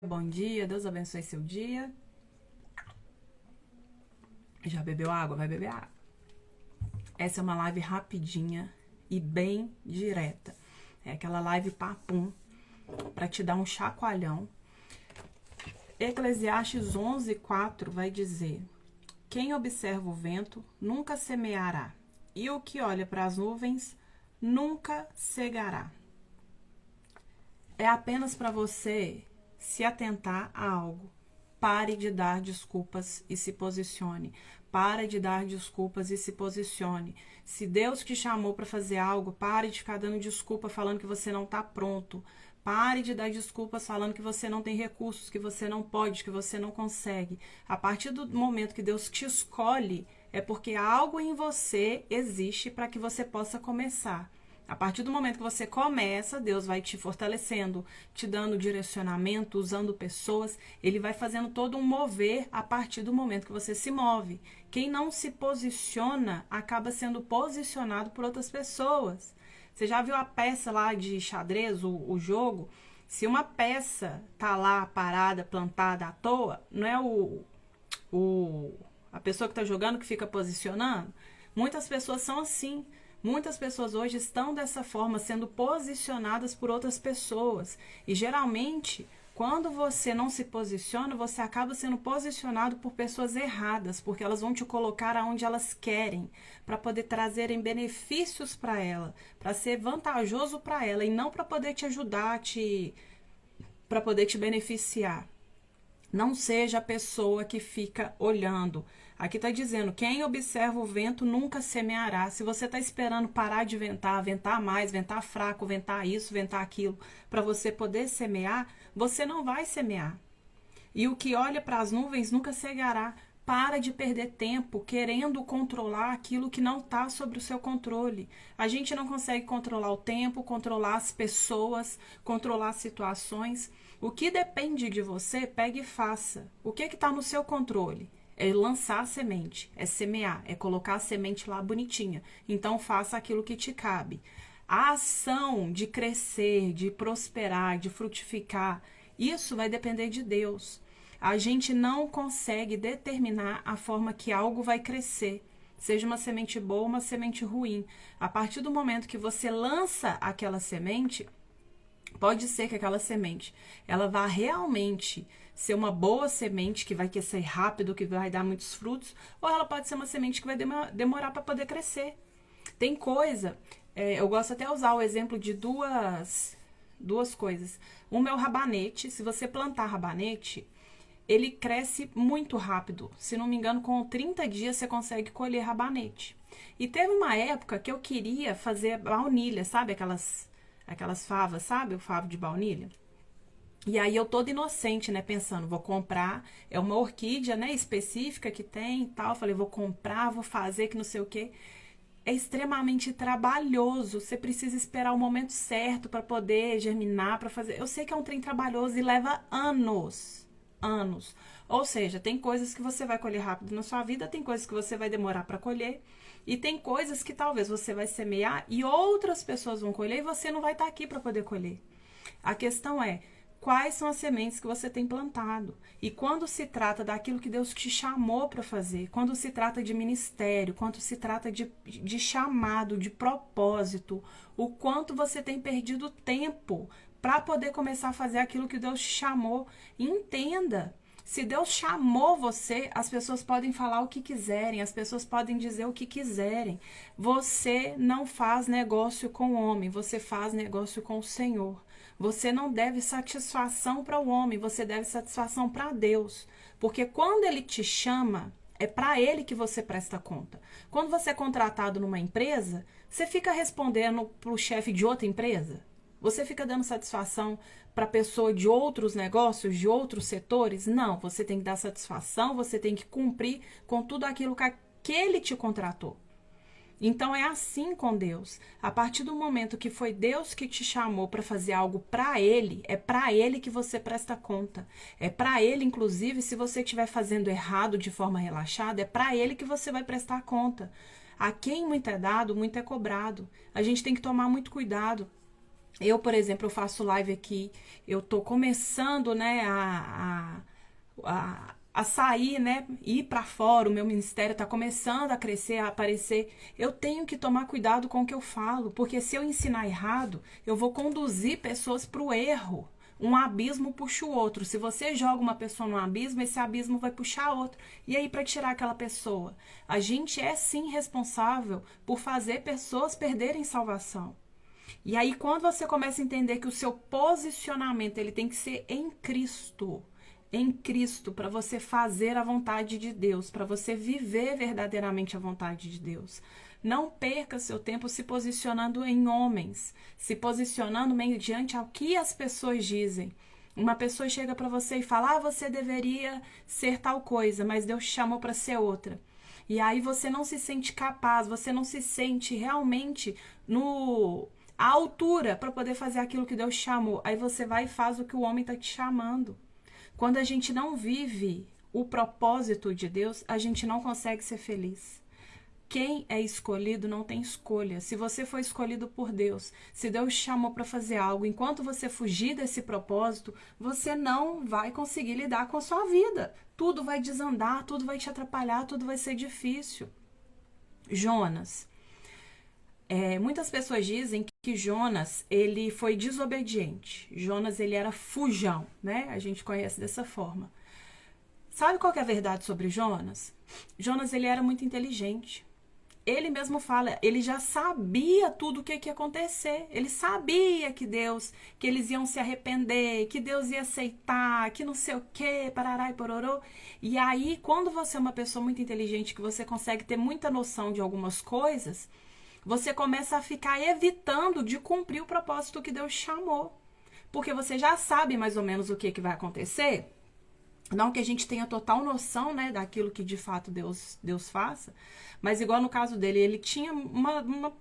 Bom dia, Deus abençoe seu dia. Já bebeu água? Vai beber água. Essa é uma live rapidinha e bem direta. É aquela live papum para te dar um chacoalhão. Eclesiastes 11:4 vai dizer: quem observa o vento nunca semeará, e o que olha para as nuvens nunca cegará. É apenas para você se atentar a algo. Pare de dar desculpas e se posicione. Pare de dar desculpas e se posicione. Se Deus te chamou para fazer algo, pare de ficar dando desculpa falando que você não está pronto. Pare de dar desculpas falando que você não tem recursos, que você não pode, que você não consegue. A partir do momento que Deus te escolhe, é porque algo em você existe para que você possa começar. A partir do momento que você começa, Deus vai te fortalecendo, te dando direcionamento, usando pessoas. Ele vai fazendo todo um mover a partir do momento que você se move. Quem não se posiciona acaba sendo posicionado por outras pessoas. Você já viu a peça lá de xadrez, o jogo? Se uma peça tá lá parada, plantada à toa, não é a pessoa que está jogando que fica posicionando? Muitas pessoas são assim. Muitas pessoas hoje estão dessa forma, sendo posicionadas por outras pessoas. E geralmente, quando você não se posiciona, você acaba sendo posicionado por pessoas erradas, porque elas vão te colocar aonde elas querem, para poder trazerem benefícios para ela, para ser vantajoso para ela e não para poder te ajudar, para poder te beneficiar. Não seja a pessoa que fica olhando. Aqui está dizendo, quem observa o vento nunca semeará. Se você está esperando parar de ventar, ventar mais, ventar fraco, ventar isso, ventar aquilo, para você poder semear, você não vai semear. E o que olha para as nuvens nunca cegará. Para de perder tempo querendo controlar aquilo que não está sobre o seu controle. A gente não consegue controlar o tempo, controlar as pessoas, controlar as situações. O que depende de você, pegue e faça. O que está no seu controle? É lançar a semente, é semear, é colocar a semente lá bonitinha. Então faça aquilo que te cabe. A ação de crescer, de prosperar, de frutificar, isso vai depender de Deus. A gente não consegue determinar a forma que algo vai crescer, seja uma semente boa ou uma semente ruim. A partir do momento que você lança aquela semente, pode ser que aquela semente ela vá realmente ser uma boa semente que vai crescer rápido, que vai dar muitos frutos, ou ela pode ser uma semente que vai demorar para poder crescer. Tem coisa, eu gosto até de usar o exemplo de duas coisas. Uma é o rabanete. Se você plantar rabanete, ele cresce muito rápido. Se não me engano, com 30 dias você consegue colher rabanete. E teve uma época que eu queria fazer baunilha, sabe? Aquelas favas, sabe? O favo de baunilha. E aí eu toda inocente, né? Pensando, vou comprar. É uma orquídea, né? Específica que tem e tal. Falei, vou comprar, vou fazer, que não sei o quê. É extremamente trabalhoso. Você precisa esperar o momento certo para poder germinar, para fazer. Eu sei que é um trem trabalhoso e leva anos. Anos. Ou seja, tem coisas que você vai colher rápido na sua vida, tem coisas que você vai demorar para colher, e tem coisas que talvez você vai semear e outras pessoas vão colher e você não vai estar aqui para poder colher. A questão é, quais são as sementes que você tem plantado? E quando se trata daquilo que Deus te chamou para fazer, quando se trata de ministério, quando se trata de chamado, de propósito, o quanto você tem perdido tempo para poder começar a fazer aquilo que Deus te chamou. Entenda, se Deus chamou você, as pessoas podem falar o que quiserem, as pessoas podem dizer o que quiserem. Você não faz negócio com o homem, você faz negócio com o Senhor. Você não deve satisfação para o homem, você deve satisfação para Deus. Porque quando Ele te chama, é para Ele que você presta conta. Quando você é contratado numa empresa, você fica respondendo para o chefe de outra empresa? Você fica dando satisfação para pessoa de outros negócios, de outros setores? Não, você tem que dar satisfação, você tem que cumprir com tudo aquilo que aquele te contratou. Então é assim com Deus. A partir do momento que foi Deus que te chamou para fazer algo para Ele, é para Ele que você presta conta. É para Ele, inclusive, se você estiver fazendo errado de forma relaxada, é para Ele que você vai prestar conta. A quem muito é dado, muito é cobrado. A gente tem que tomar muito cuidado Eu, por exemplo, eu faço live aqui, eu tô começando, né, a sair, né, ir para fora, o meu ministério tá começando a crescer, a aparecer. Eu tenho que tomar cuidado com o que eu falo, porque se eu ensinar errado, eu vou conduzir pessoas para o erro. Um abismo puxa o outro. Se você joga uma pessoa num abismo, esse abismo vai puxar outro. E aí, para tirar aquela pessoa? A gente é sim responsável por fazer pessoas perderem salvação. E aí, quando você começa a entender que o seu posicionamento ele tem que ser em Cristo, para você fazer a vontade de Deus, para você viver verdadeiramente a vontade de Deus. Não perca seu tempo se posicionando em homens, se posicionando mediante ao que as pessoas dizem. Uma pessoa chega para você e fala: ah, você deveria ser tal coisa, mas Deus te chamou para ser outra. E aí você não se sente capaz, você não se sente realmente a altura para poder fazer aquilo que Deus chamou. Aí você vai e faz o que o homem está te chamando. Quando a gente não vive o propósito de Deus, a gente não consegue ser feliz. Quem é escolhido não tem escolha. Se você foi escolhido por Deus, se Deus te chamou para fazer algo, enquanto você fugir desse propósito, você não vai conseguir lidar com a sua vida. Tudo vai desandar, tudo vai te atrapalhar, tudo vai ser difícil. Jonas. Muitas pessoas dizem que Jonas, ele foi desobediente. Jonas, ele era fujão, né? A gente conhece dessa forma. Sabe qual que é a verdade sobre Jonas? Jonas, ele era muito inteligente. Ele mesmo fala, ele já sabia tudo o que ia acontecer. Ele sabia que eles iam se arrepender, que Deus ia aceitar, que não sei o quê, parará e pororô. E aí, quando você é uma pessoa muito inteligente, que você consegue ter muita noção de algumas coisas, você começa a ficar evitando de cumprir o propósito que Deus chamou. Porque você já sabe mais ou menos o que vai acontecer. Não que a gente tenha total noção, né, daquilo que de fato Deus faça, mas igual no caso dele, ele tinha uma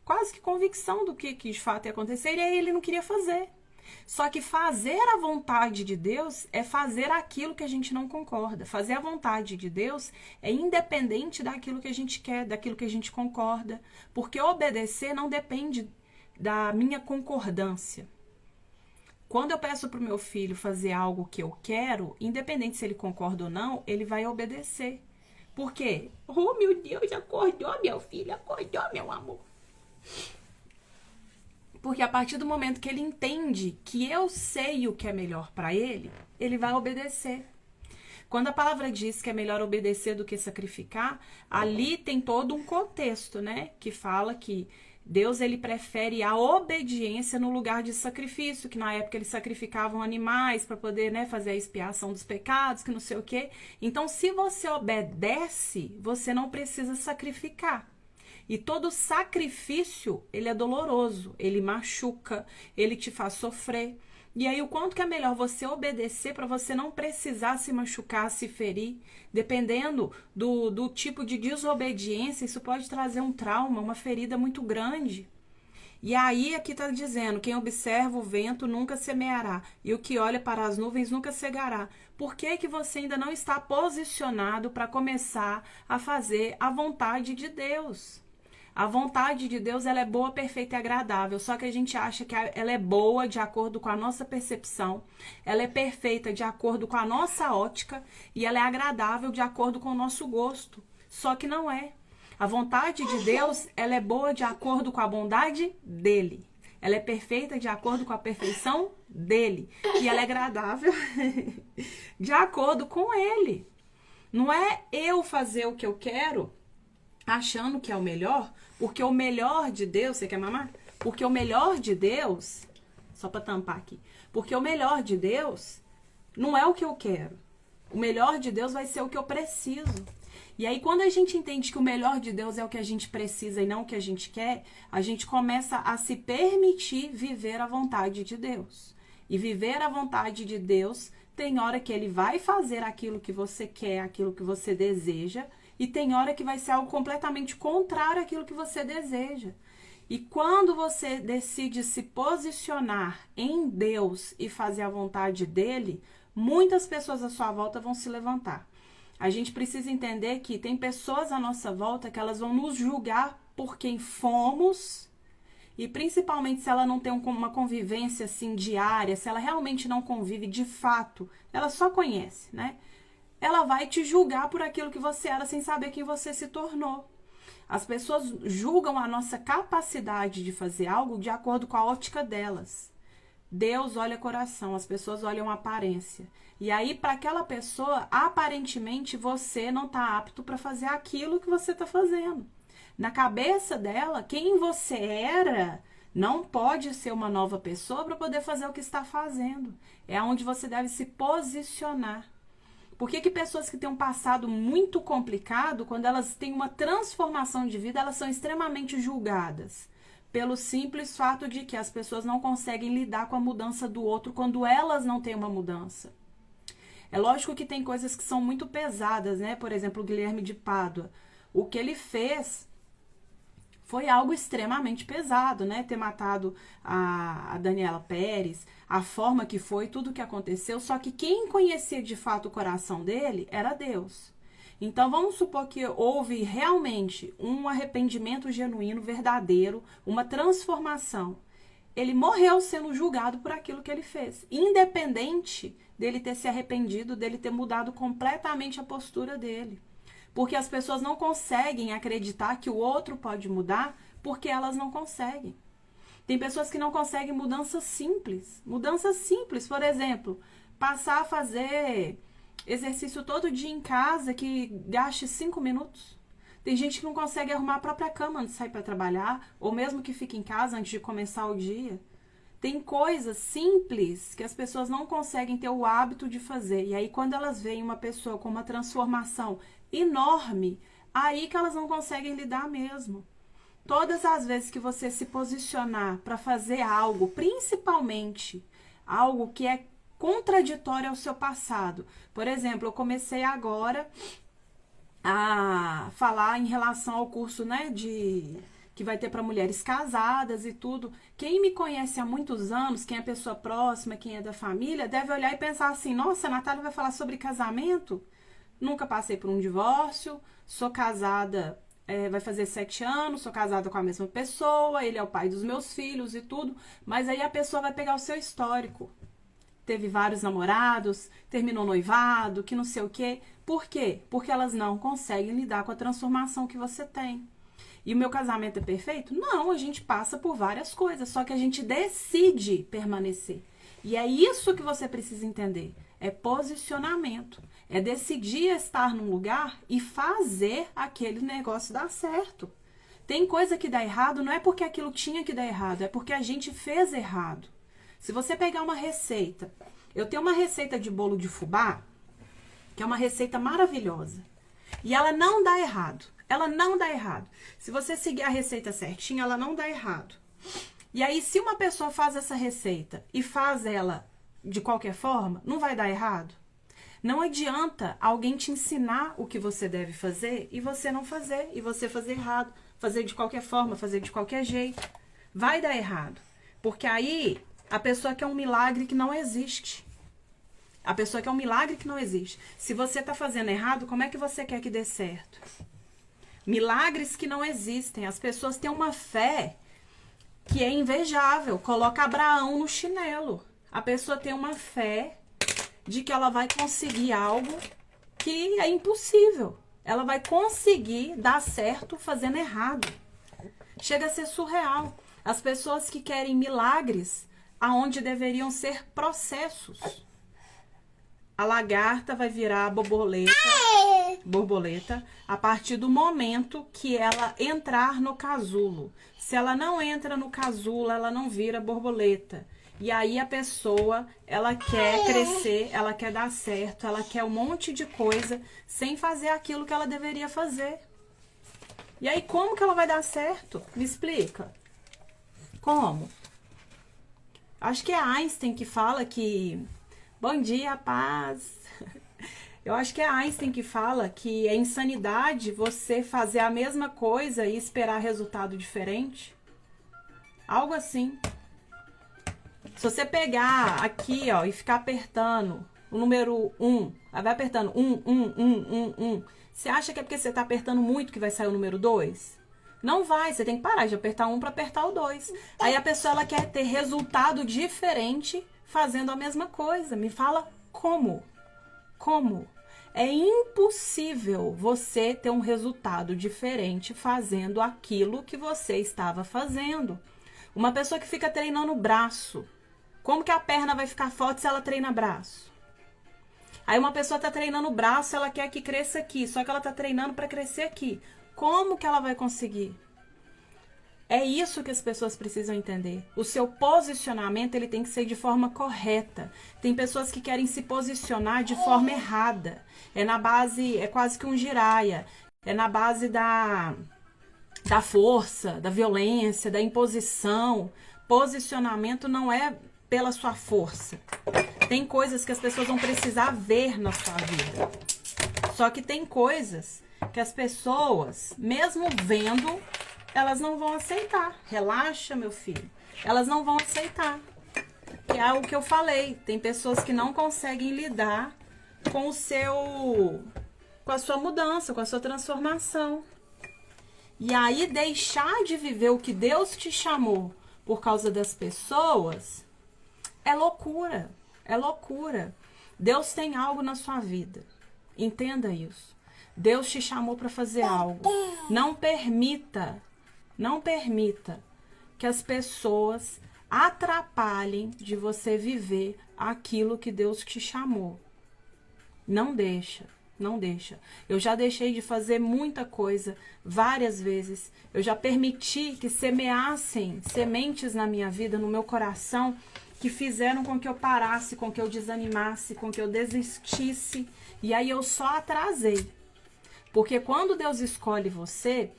quase que convicção do que de fato ia acontecer, e aí ele não queria fazer. Só que fazer a vontade de Deus é fazer aquilo que a gente não concorda. Fazer a vontade de Deus é independente daquilo que a gente quer, daquilo que a gente concorda, porque obedecer não depende da minha concordância. Quando eu peço para o meu filho fazer algo que eu quero, independente se ele concorda ou não, ele vai obedecer. Por quê? Oh, meu Deus, acordou, meu filho, acordou, meu amor. Porque a partir do momento que ele entende que eu sei o que é melhor para ele, ele vai obedecer. Quando a palavra diz que é melhor obedecer do que sacrificar, ali tem todo um contexto, né? Que fala que Deus, ele prefere a obediência no lugar de sacrifício, que na época eles sacrificavam animais para poder, né, fazer a expiação dos pecados, que não sei o quê. Então, se você obedece, você não precisa sacrificar. E todo sacrifício, ele é doloroso, ele machuca, ele te faz sofrer. E aí, o quanto que é melhor você obedecer para você não precisar se machucar, se ferir. Dependendo do tipo de desobediência, isso pode trazer um trauma, uma ferida muito grande. E aí, aqui está dizendo, quem observa o vento nunca semeará, e o que olha para as nuvens nunca cegará. Por que que você ainda não está posicionado para começar a fazer a vontade de Deus? A vontade de Deus, ela é boa, perfeita e agradável, só que a gente acha que ela é boa de acordo com a nossa percepção, ela é perfeita de acordo com a nossa ótica e ela é agradável de acordo com o nosso gosto, só que não é. A vontade de Deus, ela é boa de acordo com a bondade dele, ela é perfeita de acordo com a perfeição dele e ela é agradável de acordo com ele. Não é eu fazer o que eu quero achando que é o melhor, porque o melhor de Deus, você quer mamar? Porque o melhor de Deus, só para tampar aqui, porque o melhor de Deus não é o que eu quero. O melhor de Deus vai ser o que eu preciso. E aí, quando a gente entende que o melhor de Deus é o que a gente precisa e não o que a gente quer, a gente começa a se permitir viver a vontade de Deus. E viver a vontade de Deus, tem hora que ele vai fazer aquilo que você quer, aquilo que você deseja, e tem hora que vai ser algo completamente contrário àquilo que você deseja. E quando você decide se posicionar em Deus e fazer a vontade dele, muitas pessoas à sua volta vão se levantar. A gente precisa entender que tem pessoas à nossa volta que elas vão nos julgar por quem fomos e principalmente se ela não tem uma convivência assim diária, se ela realmente não convive de fato, ela só conhece, né? Ela vai te julgar por aquilo que você era sem saber quem você se tornou. As pessoas julgam a nossa capacidade de fazer algo de acordo com a ótica delas. Deus olha coração, as pessoas olham aparência. E aí, para aquela pessoa, aparentemente, você não está apto para fazer aquilo que você está fazendo. Na cabeça dela, quem você era não pode ser uma nova pessoa para poder fazer o que está fazendo. É onde você deve se posicionar. Por que pessoas que têm um passado muito complicado, quando elas têm uma transformação de vida, elas são extremamente julgadas? Pelo simples fato de que as pessoas não conseguem lidar com a mudança do outro quando elas não têm uma mudança. É lógico que tem coisas que são muito pesadas, né? Por exemplo, o Guilherme de Pádua. O que ele fez foi algo extremamente pesado, né? Ter matado a Daniela Pérez, a forma que foi, tudo que aconteceu. Só que quem conhecia de fato o coração dele era Deus. Então, vamos supor que houve realmente um arrependimento genuíno, verdadeiro, uma transformação. Ele morreu sendo julgado por aquilo que ele fez, independente dele ter se arrependido, dele ter mudado completamente a postura dele. Porque as pessoas não conseguem acreditar que o outro pode mudar porque elas não conseguem. Tem pessoas que não conseguem mudanças simples. Mudanças simples, por exemplo, passar a fazer exercício todo dia em casa que gaste 5 minutos. Tem gente que não consegue arrumar a própria cama antes de sair para trabalhar, ou mesmo que fique em casa antes de começar o dia. Tem coisas simples que as pessoas não conseguem ter o hábito de fazer. E aí, quando elas veem uma pessoa com uma transformação enorme, aí que elas não conseguem lidar mesmo. Todas as vezes que você se posicionar para fazer algo, principalmente algo que é contraditório ao seu passado. Por exemplo, eu comecei agora a falar em relação ao curso, né, que vai ter para mulheres casadas e tudo. Quem me conhece há muitos anos, quem é pessoa próxima, quem é da família, deve olhar e pensar assim: nossa, a Natália vai falar sobre casamento? Nunca passei por um divórcio, sou casada, vai fazer 7 anos, sou casada com a mesma pessoa, ele é o pai dos meus filhos e tudo, mas aí a pessoa vai pegar o seu histórico. Teve vários namorados, terminou noivado, que não sei o quê. Por quê? Porque elas não conseguem lidar com a transformação que você tem. E o meu casamento é perfeito? Não, a gente passa por várias coisas, só que a gente decide permanecer. E é isso que você precisa entender. É posicionamento. É decidir estar num lugar e fazer aquele negócio dar certo. Tem coisa que dá errado, não é porque aquilo tinha que dar errado, é porque a gente fez errado. Se você pegar uma receita, eu tenho uma receita de bolo de fubá, que é uma receita maravilhosa. E ela não dá errado. Ela não dá errado. Se você seguir a receita certinha, ela não dá errado. E aí, se uma pessoa faz essa receita e faz ela de qualquer forma, não vai dar errado? Não adianta alguém te ensinar o que você deve fazer e você não fazer, e você fazer errado, fazer de qualquer forma, fazer de qualquer jeito. Vai dar errado. Porque aí a pessoa quer um milagre que não existe. A pessoa quer um milagre que não existe. Se você está fazendo errado, como é que você quer que dê certo? Milagres que não existem. As pessoas têm uma fé que é invejável. Coloca Abraão no chinelo. A pessoa tem uma fé de que ela vai conseguir algo que é impossível. Ela vai conseguir dar certo fazendo errado. Chega a ser surreal. As pessoas que querem milagres aonde deveriam ser processos. A lagarta vai virar borboleta a partir do momento que ela entrar no casulo. Se ela não entra no casulo, ela não vira borboleta. E aí a pessoa, ela quer crescer, ela quer dar certo, ela quer um monte de coisa sem fazer aquilo que ela deveria fazer. E aí como que ela vai dar certo? Me explica. Como? Acho que é Einstein que fala que... Bom dia, paz! Eu acho que é Einstein que fala que é insanidade você fazer a mesma coisa e esperar resultado diferente. Algo assim. Se você pegar aqui, ó, e ficar apertando o número 1, vai apertando 1, 1, 1, 1, 1. Você acha que é porque você tá apertando muito que vai sair o número 2? Não vai, você tem que parar de apertar um para apertar o 2. Aí a pessoa ela quer ter resultado diferente fazendo a mesma coisa. Me fala como? Como? É impossível você ter um resultado diferente fazendo aquilo que você estava fazendo. Uma pessoa que fica treinando o braço, como que a perna vai ficar forte se ela treina braço? Aí uma pessoa está treinando o braço, ela quer que cresça aqui, só que ela está treinando para crescer aqui. Como que ela vai conseguir? É isso que as pessoas precisam entender. O seu posicionamento ele tem que ser de forma correta. Tem pessoas que querem se posicionar de forma errada. É na base, é quase que um giraia. É na base da força, da violência, da imposição. Posicionamento não é pela sua força. Tem coisas que as pessoas vão precisar ver na sua vida. Só que tem coisas que as pessoas, mesmo vendo, elas não vão aceitar. Relaxa, meu filho. Elas não vão aceitar. Que é o que eu falei. Tem pessoas que não conseguem lidar com com a sua mudança, com a sua transformação. E aí deixar de viver o que Deus te chamou por causa das pessoas é loucura. É loucura. Deus tem algo na sua vida. Entenda isso. Deus te chamou para fazer algo. Não permita que as pessoas atrapalhem de você viver aquilo que Deus te chamou. Não deixa. Eu já deixei de fazer muita coisa várias vezes. Eu já permiti que semeassem sementes na minha vida, no meu coração, que fizeram com que eu parasse, com que eu desanimasse, com que eu desistisse. E aí eu só atrasei. Porque quando Deus escolhe você,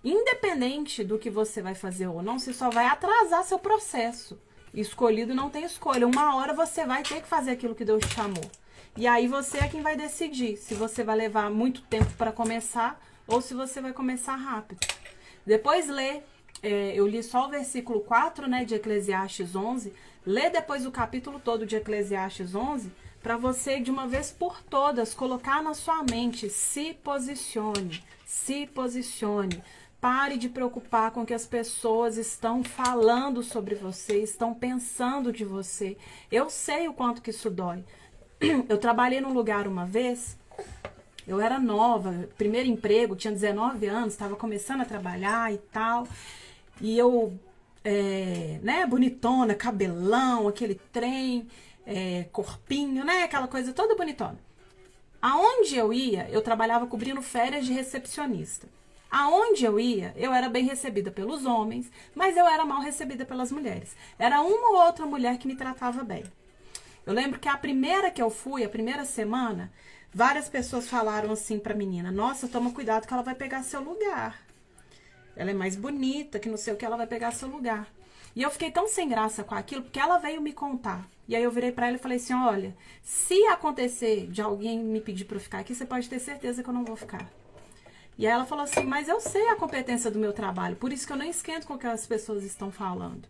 independente do que você vai fazer ou não, você só vai atrasar seu processo. Escolhido não tem escolha. Uma hora você vai ter que fazer aquilo que Deus te chamou. E aí você é quem vai decidir se você vai levar muito tempo para começar ou se você vai começar rápido. Depois lê, eu li só o versículo 4, né, de Eclesiastes 11. Lê depois o capítulo todo de Eclesiastes 11 para você, de uma vez por todas, colocar na sua mente, se posicione. Pare de preocupar com o que as pessoas estão falando sobre você, estão pensando de você. Eu sei o quanto que isso dói. Eu trabalhei num lugar uma vez, eu era nova, primeiro emprego, tinha 19 anos, estava começando a trabalhar e tal. E eu, né, bonitona, cabelão, aquele trem, corpinho, né, aquela coisa toda bonitona. Aonde eu ia, eu trabalhava cobrindo férias de recepcionista. Aonde eu ia, eu era bem recebida pelos homens, mas eu era mal recebida pelas mulheres. Era uma ou outra mulher que me tratava bem. Eu lembro que a primeira que eu fui, a primeira semana, várias pessoas falaram assim pra menina: nossa, toma cuidado que ela vai pegar seu lugar. Ela é mais bonita, que não sei o que, ela vai pegar seu lugar. E eu fiquei tão sem graça com aquilo, porque ela veio me contar. E aí eu virei pra ela e falei assim: olha, se acontecer de alguém me pedir pra eu ficar aqui, você pode ter certeza que eu não vou ficar. E aí ela falou assim: mas eu sei a competência do meu trabalho, por isso que eu nem esquento com o que as pessoas estão falando.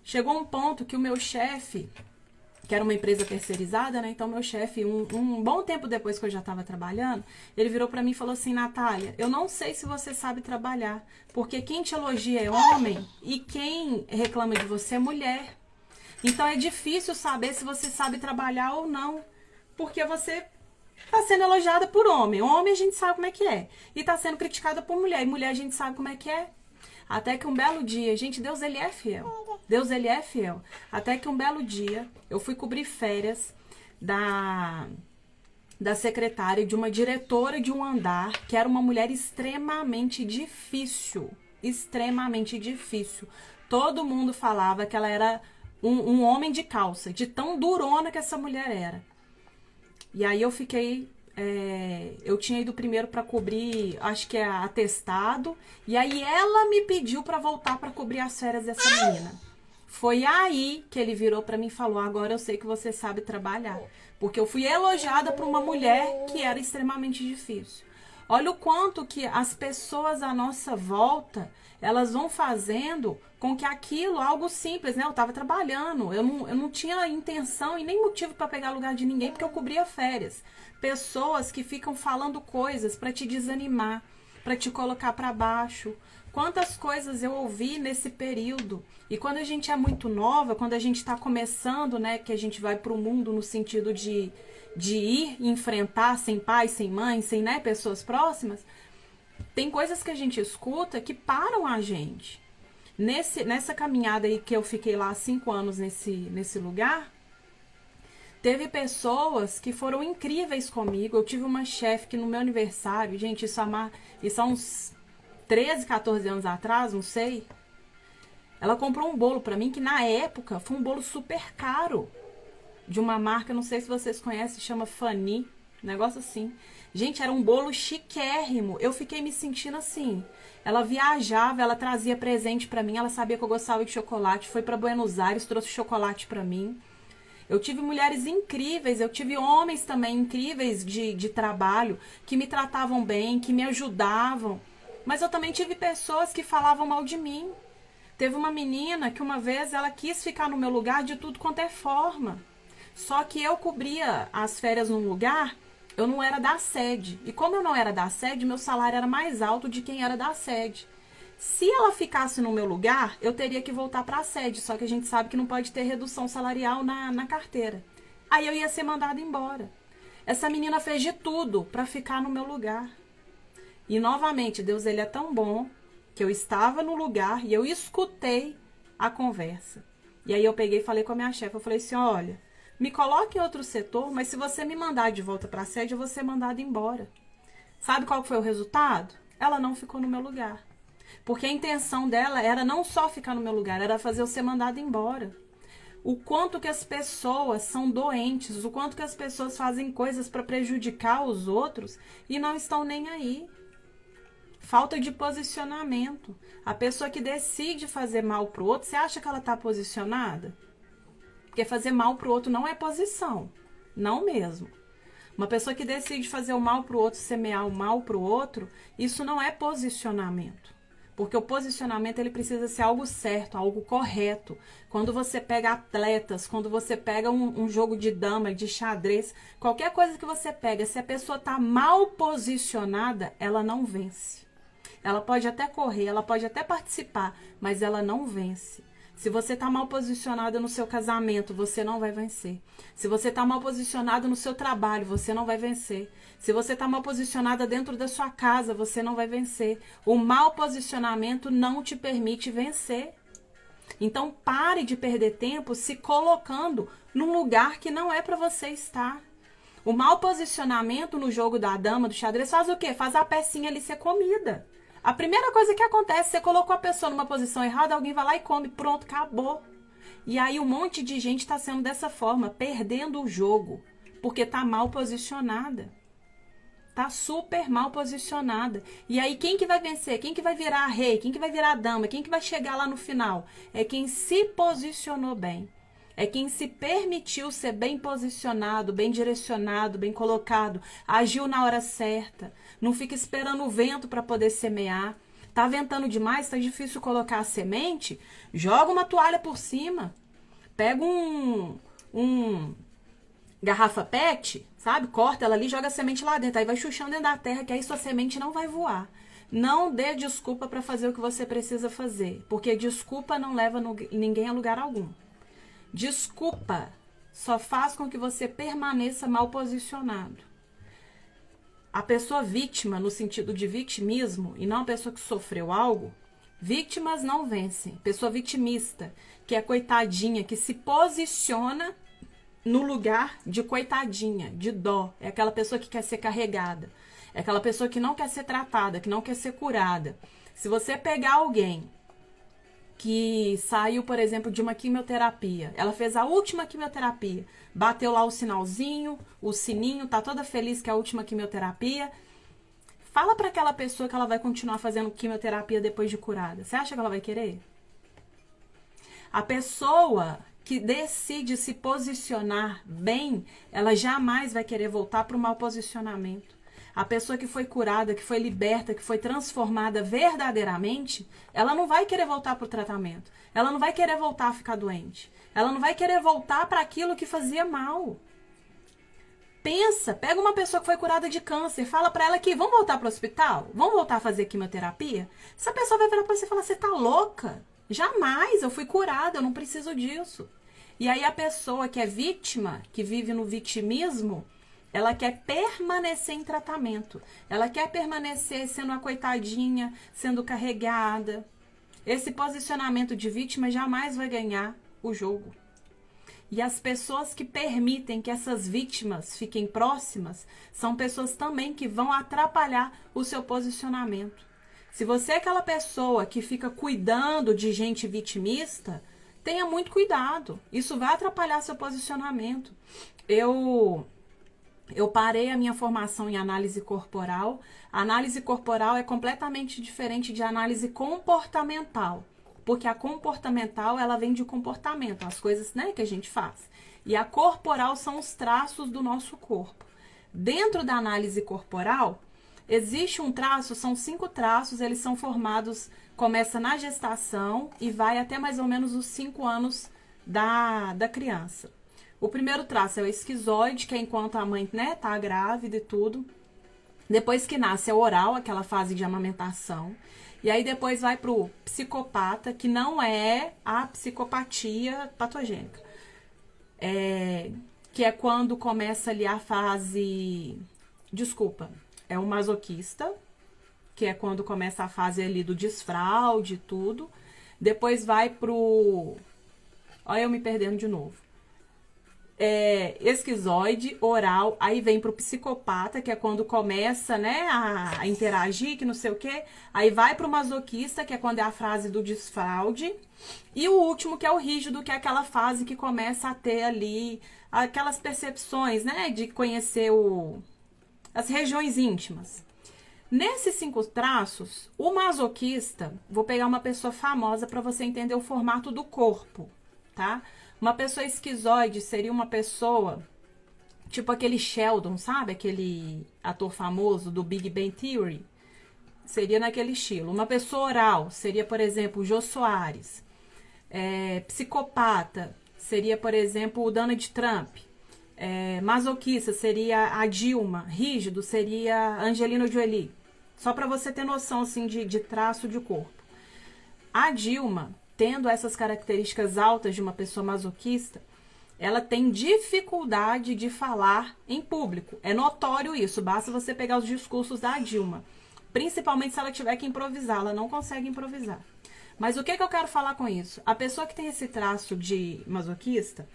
Chegou um ponto que o meu chefe, que era uma empresa terceirizada, né? Então, meu chefe, um bom tempo depois que eu já estava trabalhando, ele virou para mim e falou assim: Natália, eu não sei se você sabe trabalhar, porque quem te elogia é homem e quem reclama de você é mulher. Então, é difícil saber se você sabe trabalhar ou não, porque você está sendo elogiada por homem. Homem a gente sabe como é que é. E está sendo criticada por mulher. E mulher a gente sabe como é que é. Até que um belo dia, gente, Deus ele é fiel. Deus ele é fiel. Até que um belo dia, eu fui cobrir férias da secretária de uma diretora de um andar, que era uma mulher extremamente difícil. Extremamente difícil. Todo mundo falava que ela era um homem de calça, de tão durona que essa mulher era. E aí eu fiquei... eu tinha ido primeiro para cobrir, acho que é atestado, e aí ela me pediu para voltar para cobrir as férias dessa menina. Foi aí que ele virou para mim e falou: agora eu sei que você sabe trabalhar, porque eu fui elogiada por uma mulher que era extremamente difícil. Olha o quanto que as pessoas à nossa volta, elas vão fazendo com que aquilo, algo simples, né? Eu estava trabalhando, eu não tinha intenção e nem motivo para pegar lugar de ninguém, porque eu cobria férias. Pessoas que ficam falando coisas para te desanimar, para te colocar para baixo. Quantas coisas eu ouvi nesse período. E quando a gente é muito nova, quando a gente está começando, né, que a gente vai para o mundo no sentido de ir enfrentar sem pai, sem mãe, sem, né, pessoas próximas, tem coisas que a gente escuta que param a gente. Nessa caminhada aí que eu fiquei lá 5 anos nesse lugar, teve pessoas que foram incríveis comigo. Eu tive uma chefe que no meu aniversário, gente, isso há uns 13, 14 anos atrás, não sei. Ela comprou um bolo pra mim que na época foi um bolo super caro. De uma marca, não sei se vocês conhecem, chama Fanny. Negócio assim. Gente, era um bolo chiquérrimo. Eu fiquei me sentindo assim. Ela viajava, ela trazia presente pra mim. Ela sabia que eu gostava de chocolate. Foi pra Buenos Aires, trouxe chocolate pra mim. Eu tive mulheres incríveis, eu tive homens também incríveis de trabalho, que me tratavam bem, que me ajudavam. Mas eu também tive pessoas que falavam mal de mim. Teve uma menina que uma vez ela quis ficar no meu lugar de tudo quanto é forma. Só que eu cobria as férias num lugar, eu não era da sede. E como eu não era da sede, meu salário era mais alto de quem era da sede. Se ela ficasse no meu lugar, eu teria que voltar para a sede. Só que a gente sabe que não pode ter redução salarial na carteira. Aí eu ia ser mandada embora. Essa menina fez de tudo para ficar no meu lugar. E novamente, Deus ele é tão bom que eu estava no lugar e eu escutei a conversa. E aí eu peguei e falei com a minha chefe. Eu falei assim, olha, me coloque em outro setor, mas se você me mandar de volta para a sede, eu vou ser mandada embora. Sabe qual foi o resultado? Ela não ficou no meu lugar. Porque a intenção dela era não só ficar no meu lugar, era fazer eu ser mandada embora. O quanto que as pessoas são doentes, o quanto que as pessoas fazem coisas para prejudicar os outros e não estão nem aí. Falta de posicionamento. A pessoa que decide fazer mal pro outro, você acha que ela tá posicionada? Porque fazer mal pro outro não é posição. Não mesmo. Uma pessoa que decide fazer o mal pro outro, semear o mal pro outro, isso não é posicionamento. Porque o posicionamento ele precisa ser algo certo, algo correto. Quando você pega atletas, quando você pega um jogo de dama, de xadrez, qualquer coisa que você pega, se a pessoa está mal posicionada, ela não vence. Ela pode até correr, ela pode até participar, mas ela não vence. Se você está mal posicionada no seu casamento, você não vai vencer. Se você está mal posicionado no seu trabalho, você não vai vencer. Se você está mal posicionada dentro da sua casa, você não vai vencer. O mau posicionamento não te permite vencer. Então pare de perder tempo se colocando num lugar que não é para você estar. O mau posicionamento no jogo da dama, do xadrez, faz o quê? Faz a pecinha ali ser comida. A primeira coisa que acontece, você colocou a pessoa numa posição errada, alguém vai lá e come, pronto, acabou. E aí um monte de gente está sendo dessa forma, perdendo o jogo, porque está mal posicionada. Está super mal posicionada. E aí quem que vai vencer? Quem que vai virar rei? Quem que vai virar dama? Quem que vai chegar lá no final? É quem se posicionou bem. É quem se permitiu ser bem posicionado, bem direcionado, bem colocado, agiu na hora certa, não fica esperando o vento para poder semear. Tá ventando demais, tá difícil colocar a semente? Joga uma toalha por cima, pega um garrafa PET, sabe? Corta ela ali, joga a semente lá dentro, aí vai chuchando dentro da terra, que aí sua semente não vai voar. Não dê desculpa para fazer o que você precisa fazer, porque desculpa não leva ninguém a lugar algum. Desculpa só faz com que você permaneça mal posicionado. A pessoa vítima, no sentido de vitimismo, e não a pessoa que sofreu algo, vítimas não vencem. Pessoa vitimista, que é coitadinha, que se posiciona no lugar de coitadinha, de dó. É aquela pessoa que quer ser carregada. É aquela pessoa que não quer ser tratada, que não quer ser curada. Se você pegar alguém que saiu, por exemplo, de uma quimioterapia. Ela fez a última quimioterapia. Bateu lá o sinalzinho, o sininho, tá toda feliz que é a última quimioterapia. Fala para aquela pessoa que ela vai continuar fazendo quimioterapia depois de curada. Você acha que ela vai querer? A pessoa que decide se posicionar bem, ela jamais vai querer voltar para o mau posicionamento. A pessoa que foi curada, que foi liberta, que foi transformada verdadeiramente, ela não vai querer voltar para o tratamento. Ela não vai querer voltar a ficar doente. Ela não vai querer voltar para aquilo que fazia mal. Pensa, pega uma pessoa que foi curada de câncer, fala pra ela que vamos voltar pro hospital? Vamos voltar a fazer quimioterapia? Essa pessoa vai virar pra você e falar, você tá louca? Jamais, eu fui curada, eu não preciso disso. E aí a pessoa que é vítima, que vive no vitimismo, ela quer permanecer em tratamento. Ela quer permanecer sendo uma coitadinha, sendo carregada. Esse posicionamento de vítima jamais vai ganhar o jogo. E as pessoas que permitem que essas vítimas fiquem próximas são pessoas também que vão atrapalhar o seu posicionamento. Se você é aquela pessoa que fica cuidando de gente vitimista, tenha muito cuidado. Isso vai atrapalhar seu posicionamento. Eu parei a minha formação em análise corporal. A análise corporal é completamente diferente de análise comportamental. Porque a comportamental, ela vem de comportamento, as coisas, né, que a gente faz. E a corporal são os traços do nosso corpo. Dentro da análise corporal, existe um traço, são 5 traços, eles são formados, começa na gestação e vai até mais ou menos os 5 anos da criança. O primeiro traço é o esquizoide, que é enquanto a mãe, né, tá grávida e tudo. Depois que nasce é o oral, aquela fase de amamentação. E aí depois vai pro psicopata, que não é a psicopatia patogênica. Que é quando começa ali a fase... Desculpa, é o masoquista, que é quando começa a fase ali do desfraude e tudo. Depois vai pro... Olha eu me perdendo de novo. Esquizoide, oral, aí vem pro psicopata, que é quando começa, né, a interagir, que não sei o quê. Aí vai pro masoquista, que é quando é a fase do desfraude. E o último, que é o rígido, que é aquela fase que começa a ter ali aquelas percepções, né, de conhecer as regiões íntimas. Nesses 5 traços, o masoquista, vou pegar uma pessoa famosa para você entender o formato do corpo, tá? Uma pessoa esquizoide seria uma pessoa, tipo aquele Sheldon, sabe? Aquele ator famoso do Big Bang Theory. Seria naquele estilo. Uma pessoa oral seria, por exemplo, o Jô Soares. Psicopata seria, por exemplo, o Donald Trump. Masoquista seria a Dilma. Rígido seria a Angelina Jolie. Só para você ter noção assim, de traço de corpo. A Dilma, tendo essas características altas de uma pessoa masoquista, ela tem dificuldade de falar em público. É notório isso, basta você pegar os discursos da Dilma. Principalmente se ela tiver que improvisar, ela não consegue improvisar. Mas o que eu quero falar com isso? A pessoa que tem esse traço de masoquista,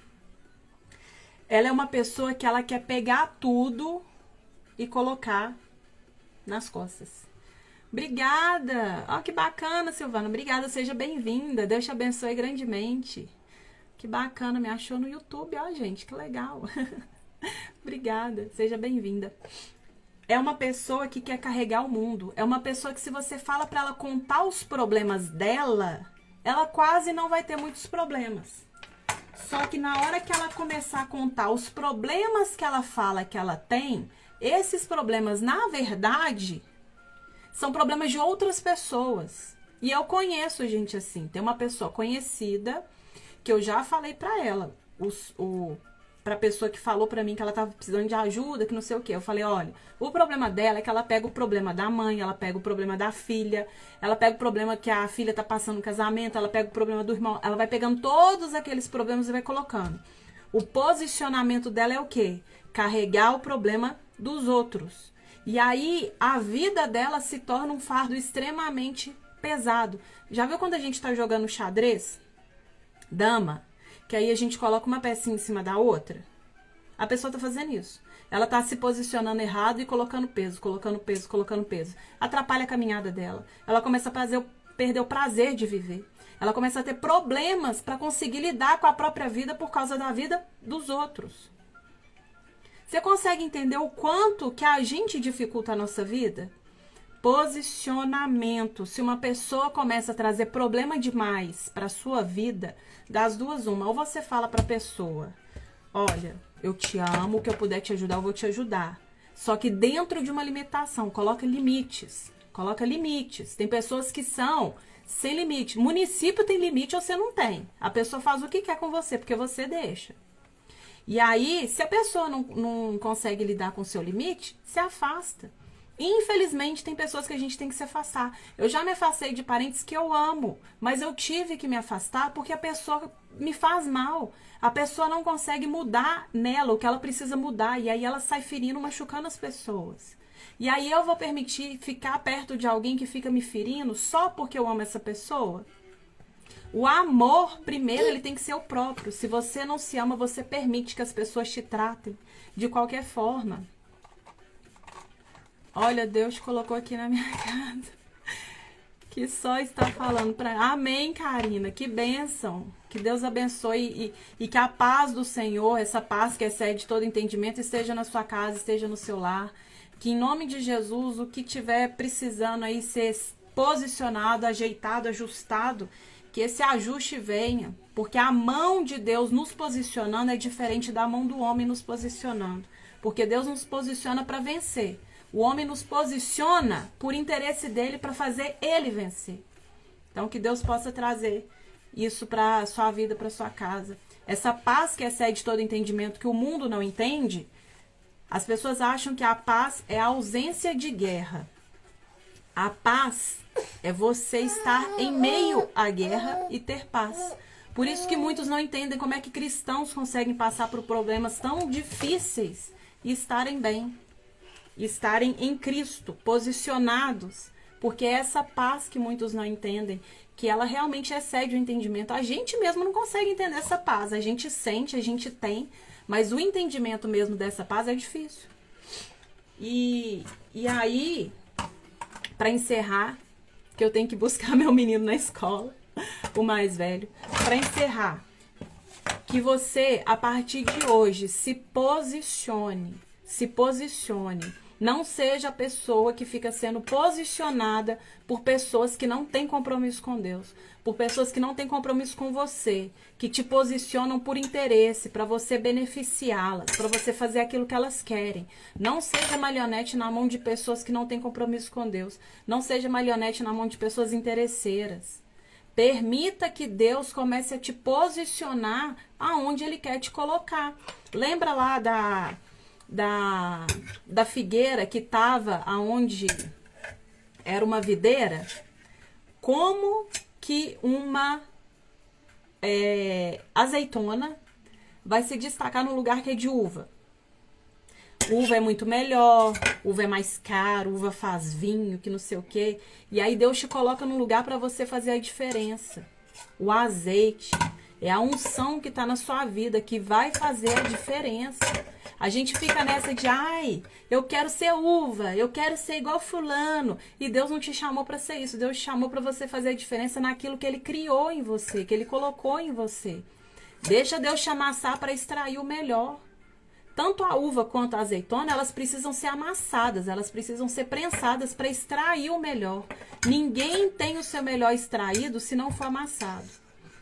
ela é uma pessoa que ela quer pegar tudo e colocar nas costas. Obrigada! Ó, que bacana, Silvana. Obrigada, seja bem-vinda. Deus te abençoe grandemente. Que bacana, me achou no YouTube, ó, gente, que legal. Obrigada, seja bem-vinda. É uma pessoa que quer carregar o mundo. É uma pessoa que, se você fala para ela contar os problemas dela, ela quase não vai ter muitos problemas. Só que na hora que ela começar a contar os problemas que ela fala que ela tem, esses problemas, na verdade, são problemas de outras pessoas. E eu conheço gente assim. Tem uma pessoa conhecida que eu já falei pra ela, pra pessoa que falou pra mim que ela tava precisando de ajuda, que não sei o que. Eu falei, olha, o problema dela é que ela pega o problema da mãe, ela pega o problema da filha, ela pega o problema que a filha tá passando no casamento, ela pega o problema do irmão, ela vai pegando todos aqueles problemas e vai colocando. O posicionamento dela é o quê? Carregar o problema dos outros. E aí, a vida dela se torna um fardo extremamente pesado. Já viu quando a gente tá jogando xadrez? Dama. Que aí a gente coloca uma pecinha em cima da outra? A pessoa tá fazendo isso. Ela tá se posicionando errado e colocando peso, colocando peso, colocando peso. Atrapalha a caminhada dela. Ela começa a perder o prazer de viver. Ela começa a ter problemas para conseguir lidar com a própria vida por causa da vida dos outros. Você consegue entender o quanto que a gente dificulta a nossa vida? Posicionamento. Se uma pessoa começa a trazer problema demais para a sua vida, das duas uma. Ou você fala para a pessoa, olha, eu te amo, o que eu puder te ajudar, eu vou te ajudar. Só que dentro de uma limitação, coloca limites. Coloca limites. Tem pessoas que são sem limite. Município tem limite ou você não tem. A pessoa faz o que quer com você, porque você deixa. E aí, se a pessoa não consegue lidar com o seu limite, se afasta. Infelizmente, tem pessoas que a gente tem que se afastar. Eu já me afastei de parentes que eu amo, mas eu tive que me afastar porque a pessoa me faz mal. A pessoa não consegue mudar nela o que ela precisa mudar. E aí ela sai ferindo, machucando as pessoas. E aí eu vou permitir ficar perto de alguém que fica me ferindo só porque eu amo essa pessoa? O amor, primeiro, ele tem que ser o próprio. Se você não se ama, você permite que as pessoas te tratem de qualquer forma. Olha, Deus colocou aqui na minha casa que só está falando para... Amém, Karina. Que bênção. Que Deus abençoe e que a paz do Senhor, essa paz que excede todo entendimento, esteja na sua casa, esteja no seu lar. Que em nome de Jesus, o que tiver precisando aí ser posicionado, ajeitado, ajustado, que esse ajuste venha. Porque a mão de Deus nos posicionando é diferente da mão do homem nos posicionando. Porque Deus nos posiciona para vencer. O homem nos posiciona por interesse dele para fazer ele vencer. Então, que Deus possa trazer isso para a sua vida, para a sua casa. Essa paz que excede todo entendimento, que o mundo não entende, as pessoas acham que a paz é a ausência de guerra. A paz é você estar em meio à guerra e ter paz. Por isso que muitos não entendem como é que cristãos conseguem passar por problemas tão difíceis e estarem bem. Estarem em Cristo, posicionados, porque é essa paz que muitos não entendem, que ela realmente excede o entendimento. A gente mesmo não consegue entender essa paz, a gente sente, a gente tem, mas o entendimento mesmo dessa paz é difícil. E aí, para encerrar, que eu tenho que buscar meu menino na escola, o mais velho, para encerrar, que você, a partir de hoje, se posicione. Não seja a pessoa que fica sendo posicionada por pessoas que não têm compromisso com Deus, por pessoas que não têm compromisso com você, que te posicionam por interesse, para você beneficiá-las, para você fazer aquilo que elas querem. Não seja marionete na mão de pessoas que não têm compromisso com Deus. Não seja marionete na mão de pessoas interesseiras. Permita que Deus comece a te posicionar aonde Ele quer te colocar. Lembra lá da figueira que estava aonde era uma videira? Como que uma azeitona vai se destacar no lugar que é de uva? Uva é muito melhor, uva é mais caro, uva faz vinho, que não sei o quê. E aí Deus te coloca num lugar para você fazer a diferença. O azeite é a unção que está na sua vida, que vai fazer a diferença. A gente fica nessa de, eu quero ser uva, eu quero ser igual fulano. E Deus não te chamou para ser isso. Deus te chamou para você fazer a diferença naquilo que Ele criou em você, que Ele colocou em você. Deixa Deus te amassar para extrair o melhor. Tanto a uva quanto a azeitona, elas precisam ser amassadas, elas precisam ser prensadas para extrair o melhor. Ninguém tem o seu melhor extraído se não for amassado.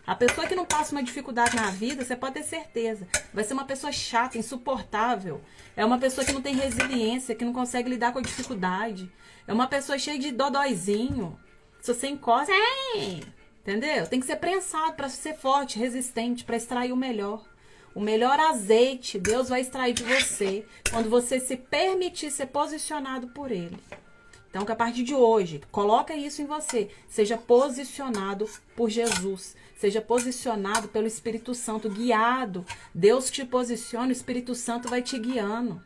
A pessoa que não passa uma dificuldade na vida, você pode ter certeza, vai ser uma pessoa chata, insuportável. É uma pessoa que não tem resiliência, que não consegue lidar com a dificuldade. É uma pessoa cheia de dodóizinho. Se você encosta, entendeu? Tem que ser prensado para ser forte, resistente, para extrair o melhor. O melhor azeite Deus vai extrair de você quando você se permitir ser posicionado por Ele. Então, que a partir de hoje, coloca isso em você. Seja posicionado por Jesus. Seja posicionado pelo Espírito Santo, guiado. Deus te posiciona, o Espírito Santo vai te guiando.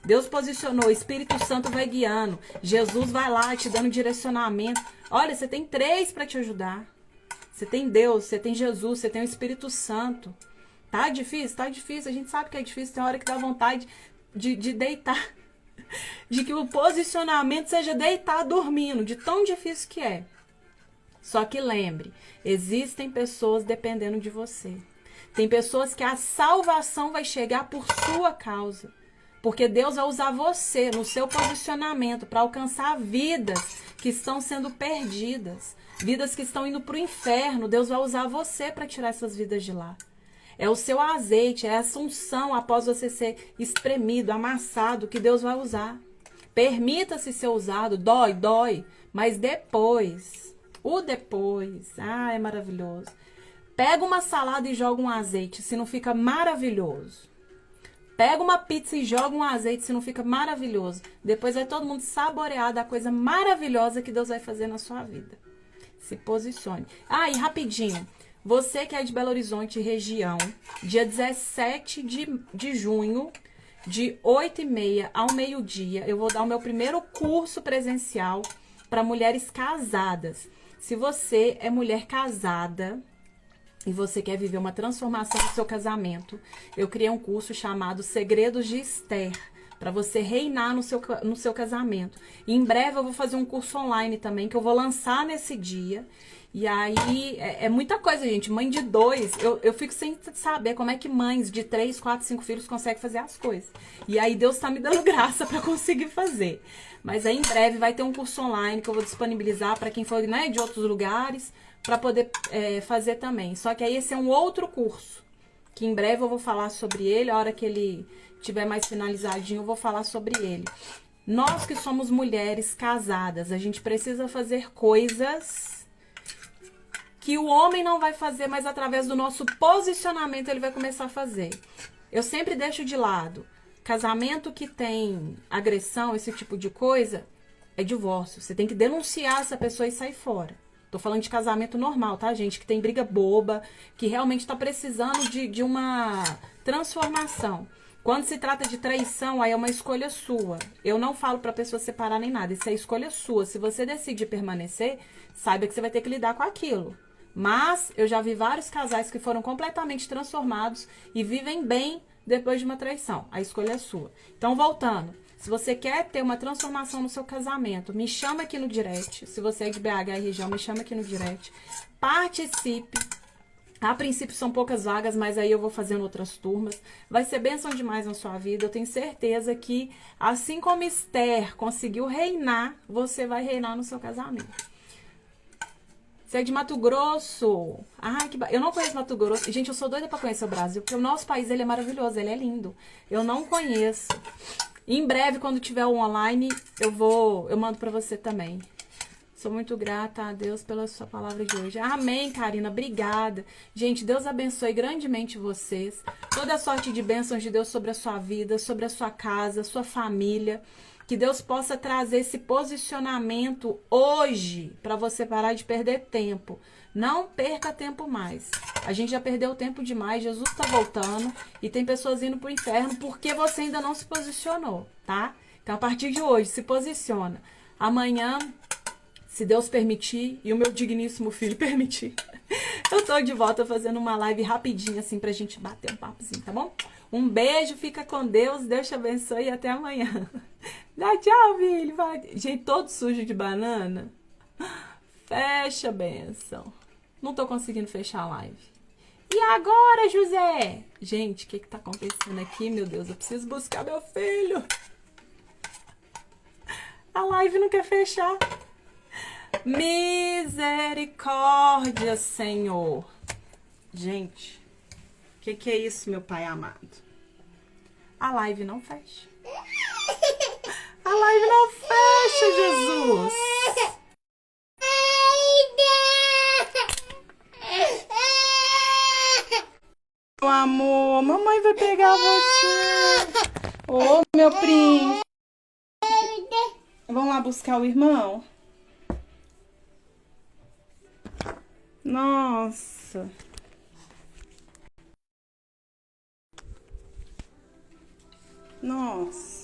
Deus posicionou, o Espírito Santo vai guiando. Jesus vai lá te dando direcionamento. Olha, você tem 3 para te ajudar. Você tem Deus, você tem Jesus, você tem o Espírito Santo. Tá difícil? Tá difícil. A gente sabe que é difícil. Tem hora que dá vontade de deitar. De que o posicionamento seja deitar dormindo. De tão difícil que é. Só que lembre, existem pessoas dependendo de você. Tem pessoas que a salvação vai chegar por sua causa. Porque Deus vai usar você no seu posicionamento para alcançar vidas que estão sendo perdidas. Vidas que estão indo para o inferno. Deus vai usar você para tirar essas vidas de lá. É o seu azeite, é essa unção após você ser espremido, amassado, que Deus vai usar. Permita-se ser usado, dói, mas depois, é maravilhoso. Pega uma salada e joga um azeite, se não fica maravilhoso. Pega uma pizza e joga um azeite, se não fica maravilhoso. Depois vai todo mundo saborear da coisa maravilhosa que Deus vai fazer na sua vida. Se posicione. Ah, e rapidinho. Você que é de Belo Horizonte, região, dia 17 de junho, de 8h30 ao meio-dia, eu vou dar o meu primeiro curso presencial para mulheres casadas. Se você é mulher casada e você quer viver uma transformação no seu casamento, eu criei um curso chamado Segredos de Esther, para você reinar no seu casamento. E em breve eu vou fazer um curso online também, que eu vou lançar nesse dia. E aí, é muita coisa, gente. Mãe de 2, eu fico sem saber como é que mães de 3, 4, 5 filhos conseguem fazer as coisas. E aí Deus tá me dando graça para conseguir fazer. Mas aí em breve vai ter um curso online que eu vou disponibilizar para quem for, né, de outros lugares, para poder fazer também. Só que aí esse é um outro curso, que em breve eu vou falar sobre ele. A hora que ele tiver mais finalizadinho, eu vou falar sobre ele. Nós que somos mulheres casadas, a gente precisa fazer coisas que o homem não vai fazer, mas através do nosso posicionamento ele vai começar a fazer. Eu sempre deixo de lado. Casamento que tem agressão, esse tipo de coisa, é divórcio. Você tem que denunciar essa pessoa e sair fora. Tô falando de casamento normal, tá, gente? Que tem briga boba, que realmente tá precisando de uma transformação. Quando se trata de traição, aí é uma escolha sua. Eu não falo pra pessoa separar nem nada. Isso é escolha sua. Se você decidir permanecer, saiba que você vai ter que lidar com aquilo. Mas eu já vi vários casais que foram completamente transformados e vivem bem depois de uma traição. A escolha é sua. Então, voltando. Se você quer ter uma transformação no seu casamento, me chama aqui no direct. Se você é de BH e região, me chama aqui no direct. Participe. A princípio são poucas vagas, mas aí eu vou fazendo outras turmas. Vai ser bênção demais na sua vida. Eu tenho certeza que, assim como Esther conseguiu reinar, você vai reinar no seu casamento. Você é de Mato Grosso. Ai, eu não conheço Mato Grosso. Gente, eu sou doida pra conhecer o Brasil, porque o nosso país, ele é maravilhoso, ele é lindo. Eu não conheço. Em breve, quando tiver o online, eu mando pra você também. Sou muito grata a Deus pela sua palavra de hoje. Amém, Karina. Obrigada. Gente, Deus abençoe grandemente vocês. Toda sorte de bênçãos de Deus sobre a sua vida, sobre a sua casa, sua família. Que Deus possa trazer esse posicionamento hoje para você parar de perder tempo. Não perca tempo mais. A gente já perdeu tempo demais. Jesus está voltando e tem pessoas indo para o inferno porque você ainda não se posicionou, tá? Então, a partir de hoje, se posiciona. Amanhã, se Deus permitir e o meu digníssimo filho permitir, eu tô de volta fazendo uma live rapidinha assim pra gente bater um papozinho, tá bom? Um beijo, fica com Deus, Deus te abençoe e até amanhã. Dá tchau, filho. Vai. Gente, todo sujo de banana. Fecha, benção. Não tô conseguindo fechar a live. E agora, José? Gente, o que tá acontecendo aqui, meu Deus? Eu preciso buscar meu filho. A live não quer fechar. Misericórdia, Senhor. Gente, o que é isso, meu pai amado? A live não fecha. A live não fecha, Jesus. Meu amor, mamãe vai pegar você. Ô, meu príncipe. Vamos lá buscar o irmão? Nossa. Nossa.